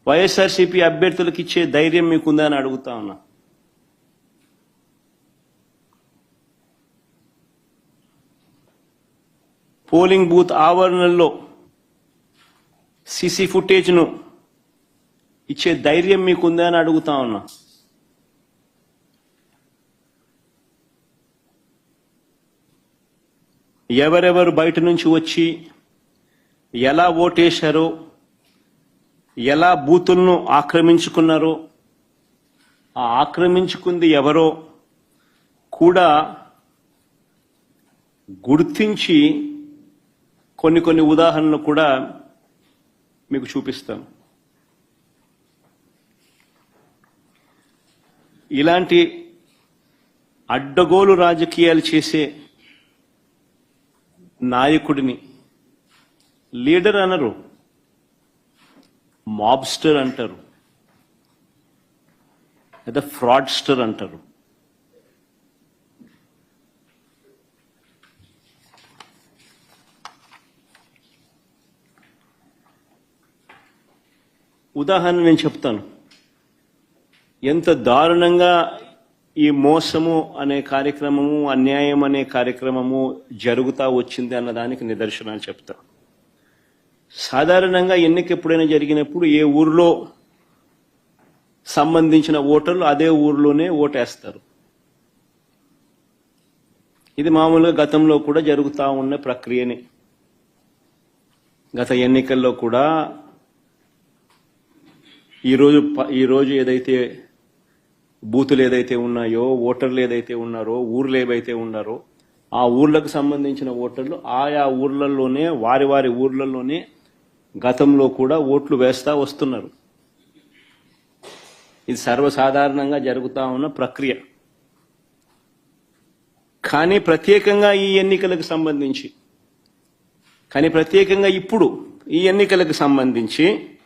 వైఎస్ఆర్సీపీ అభ్యర్థులకు ఇచ్చే ధైర్యం మీకుందా అని అడుగుతా ఉన్నా. పోలింగ్ బూత్ ఆవరణల్లో సీసీ ఫుటేజ్ను ఇచ్చే ధైర్యం మీకుందా అని అడుగుతా ఉన్నా. ఎవరెవరు బయట నుంచి వచ్చి ఎలా ఓటేశారో, ఎలా బూతులను ఆక్రమించుకున్నారో, ఆ ఆక్రమించుకుంది ఎవరో కూడా గుర్తించి కొన్ని ఉదాహరణలు కూడా మీకు చూపిస్తాను. ఇలాంటి అడ్డగోలు రాజకీయాలు చేసే నాయకుడిని లీడర్ అనరు, మాబ్స్టర్ అంటారు, లేదా ఫ్రాడ్స్టర్ అంటారు. ఉదాహరణ నేను చెప్తాను. ఎంత దారుణంగా ఈ మోసము అనే కార్యక్రమము, అన్యాయం అనే కార్యక్రమము జరుగుతా వచ్చింది అన్నదానికి నిదర్శనాలు చెప్తా. సాధారణంగా ఎన్నిక ఎప్పుడైనా జరిగినప్పుడు ఏ ఊర్లో సంబంధించిన ఓటర్లు అదే ఊర్లోనే ఓటేస్తారు. ఇది మామూలుగా గతంలో కూడా జరుగుతూ ఉన్న ప్రక్రియనే. గత ఎన్నికల్లో కూడా ఈరోజు ఏదైతే బూతులు ఏదైతే ఉన్నాయో, ఓటర్లు ఏదైతే ఉన్నారో, ఊర్లు ఏవైతే ఉన్నారో, ఆ ఊర్లకు సంబంధించిన ఓటర్లు ఆయా ఊర్లలోనే, వారి ఊర్లలోనే గతంలో కూడా ఓట్లు వేస్తా వస్తున్నారు. ఇది సర్వసాధారణంగా జరుగుతూ ఉన్న ప్రక్రియ. కానీ ప్రత్యేకంగా ఈ ఎన్నికలకు సంబంధించి, ఇప్పుడు ఈ ఎన్నికలకు సంబంధించి